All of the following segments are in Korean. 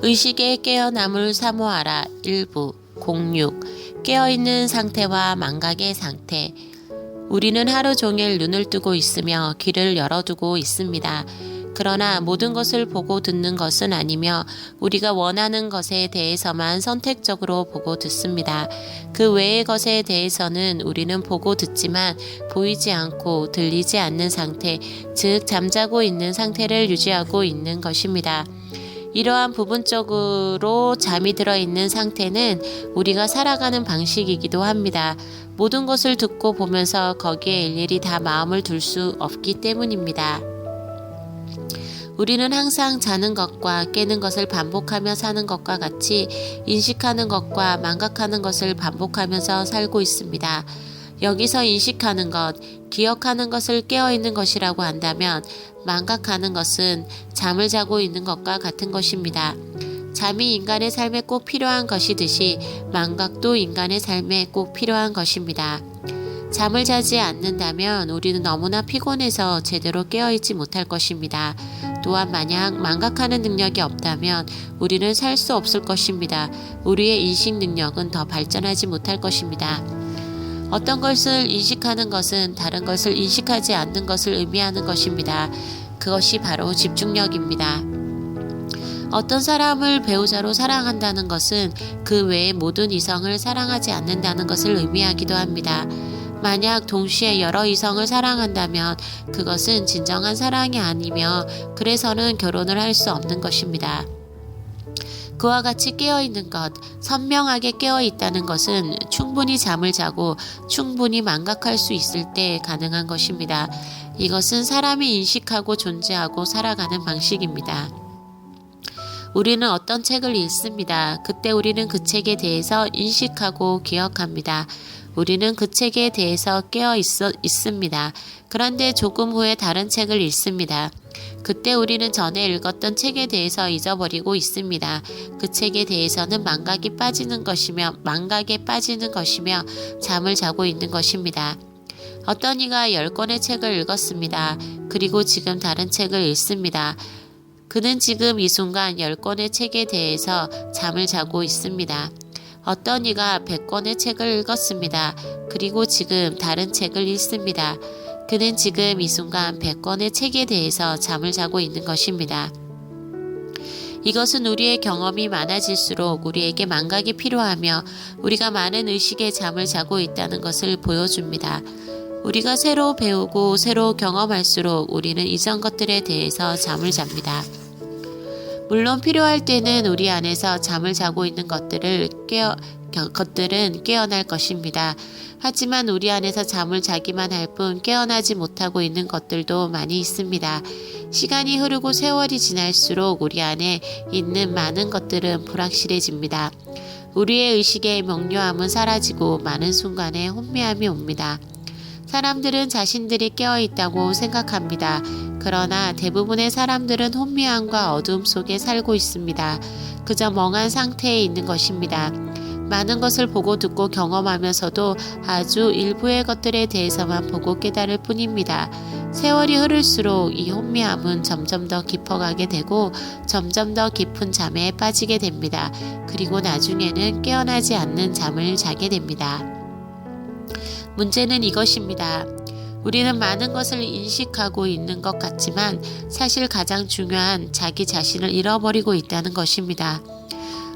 의식의 깨어남을 사모하라. 일부 06. 깨어있는 상태와 망각의 상태. 우리는 하루 종일 눈을 뜨고 있으며 귀를 열어두고 있습니다. 그러나 모든 것을 보고 듣는 것은 아니며 우리가 원하는 것에 대해서만 선택적으로 보고 듣습니다. 그 외의 것에 대해서는 우리는 보고 듣지만 보이지 않고 들리지 않는 상태, 즉 잠자고 있는 상태를 유지하고 있는 것입니다. 이러한 부분적으로 잠이 들어있는 상태는 우리가 살아가는 방식이기도 합니다. 모든 것을 듣고 보면서 거기에 일일이 다 마음을 둘 수 없기 때문입니다. 우리는 항상 자는 것과 깨는 것을 반복하며 사는 것과 같이 인식하는 것과 망각하는 것을 반복하면서 살고 있습니다. 여기서 인식하는 것, 기억하는 것을 깨어있는 것이라고 한다면 망각하는 것은 잠을 자고 있는 것과 같은 것입니다. 잠이 인간의 삶에 꼭 필요한 것이듯이 망각도 인간의 삶에 꼭 필요한 것입니다. 잠을 자지 않는다면 우리는 너무나 피곤해서 제대로 깨어있지 못할 것입니다. 또한 만약 망각하는 능력이 없다면 우리는 살 수 없을 것입니다. 우리의 인식 능력은 더 발전하지 못할 것입니다. 어떤 것을 인식하는 것은 다른 것을 인식하지 않는 것을 의미하는 것입니다. 그것이 바로 집중력입니다. 어떤 사람을 배우자로 사랑한다는 것은 그 외의 모든 이성을 사랑하지 않는다는 것을 의미하기도 합니다. 만약 동시에 여러 이성을 사랑한다면 그것은 진정한 사랑이 아니며 그래서는 결혼을 할 수 없는 것입니다. 그와 같이 깨어있는 것, 선명하게 깨어있다는 것은 충분히 잠을 자고 충분히 망각할 수 있을 때 가능한 것입니다. 이것은 사람이 인식하고 존재하고 살아가는 방식입니다. 우리는 어떤 책을 읽습니다. 그때 우리는 그 책에 대해서 인식하고 기억합니다. 우리는 그 책에 대해서 깨어 있습니다. 그런데 조금 후에 다른 책을 읽습니다. 그때 우리는 전에 읽었던 책에 대해서 잊어버리고 있습니다. 그 책에 대해서는 망각에 빠지는 것이며 잠을 자고 있는 것입니다. 어떤 이가 10권의 책을 읽었습니다. 그리고 지금 다른 책을 읽습니다. 그는 지금 이 순간 10권의 책에 대해서 잠을 자고 있습니다. 어떤 이가 100권의 책을 읽었습니다. 그리고 지금 다른 책을 읽습니다. 그는 지금 이 순간 100권의 책에 대해서 잠을 자고 있는 것입니다. 이것은 우리의 경험이 많아질수록 우리에게 망각이 필요하며 우리가 많은 의식의 잠을 자고 있다는 것을 보여줍니다. 우리가 새로 배우고 새로 경험할수록 우리는 이전 것들에 대해서 잠을 잡니다. 물론 필요할 때는 우리 안에서 잠을 자고 있는 것들은 깨어날 것입니다. 하지만 우리 안에서 잠을 자기만 할 뿐 깨어나지 못하고 있는 것들도 많이 있습니다. 시간이 흐르고 세월이 지날수록 우리 안에 있는 많은 것들은 불확실해집니다. 우리의 의식의 명료함은 사라지고 많은 순간에 혼미함이 옵니다. 사람들은 자신들이 깨어있다고 생각합니다. 그러나 대부분의 사람들은 혼미함과 어두움 속에 살고 있습니다. 그저 멍한 상태에 있는 것입니다. 많은 것을 보고 듣고 경험하면서도 아주 일부의 것들에 대해서만 보고 깨달을 뿐입니다. 세월이 흐를수록 이 혼미함은 점점 더 깊어가게 되고 점점 더 깊은 잠에 빠지게 됩니다. 그리고 나중에는 깨어나지 않는 잠을 자게 됩니다. 문제는 이것입니다. 우리는 많은 것을 인식하고 있는 것 같지만 사실 가장 중요한 자기 자신을 잃어버리고 있다는 것입니다.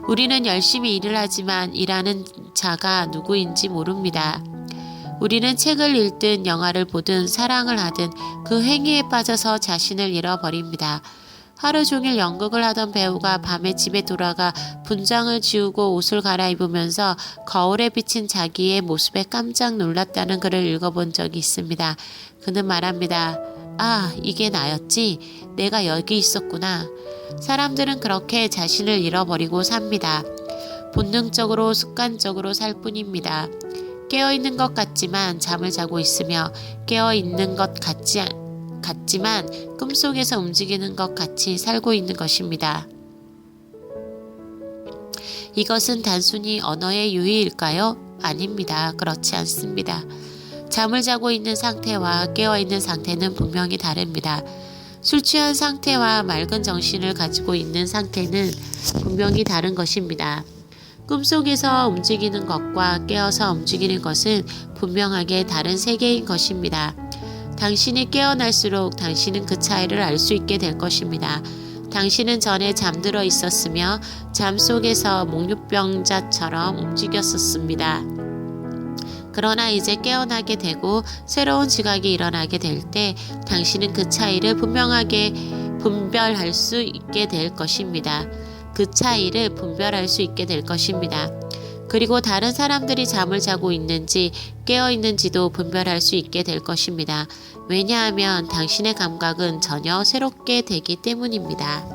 우리는 열심히 일을 하지만 일하는 자가 누구인지 모릅니다. 우리는 책을 읽든 영화를 보든 사랑을 하든 그 행위에 빠져서 자신을 잃어버립니다. 하루 종일 연극을 하던 배우가 밤에 집에 돌아가 분장을 지우고 옷을 갈아입으면서 거울에 비친 자기의 모습에 깜짝 놀랐다는 글을 읽어본 적이 있습니다. 그는 말합니다. 아, 이게 나였지? 내가 여기 있었구나. 사람들은 그렇게 자신을 잃어버리고 삽니다. 본능적으로 습관적으로 살 뿐입니다. 깨어있는 것 같지만 잠을 자고 있으며 깨어있는 것 같지만 꿈속에서 움직이는 것 같이 살고 있는 것입니다. 이것은 단순히 언어의 유희일까요? 아닙니다. 그렇지 않습니다. 잠을 자고 있는 상태와 깨어있는 상태는 분명히 다릅니다. 술 취한 상태와 맑은 정신을 가지고 있는 상태는 분명히 다른 것입니다. 꿈속에서 움직이는 것과 깨어서 움직이는 것은 분명하게 다른 세계인 것입니다. 당신이 깨어날수록 당신은 그 차이를 알 수 있게 될 것입니다. 당신은 전에 잠들어 있었으며 잠 속에서 목류병자처럼 움직였었습니다. 그러나 이제 깨어나게 되고 새로운 지각이 일어나게 될 때 당신은 그 차이를 분명하게 분별할 수 있게 될 것입니다. 그 차이를 분별할 수 있게 될 것입니다. 그리고 다른 사람들이 잠을 자고 있는지 깨어 있는지도 분별할 수 있게 될 것입니다. 왜냐하면 당신의 감각은 전혀 새롭게 되기 때문입니다.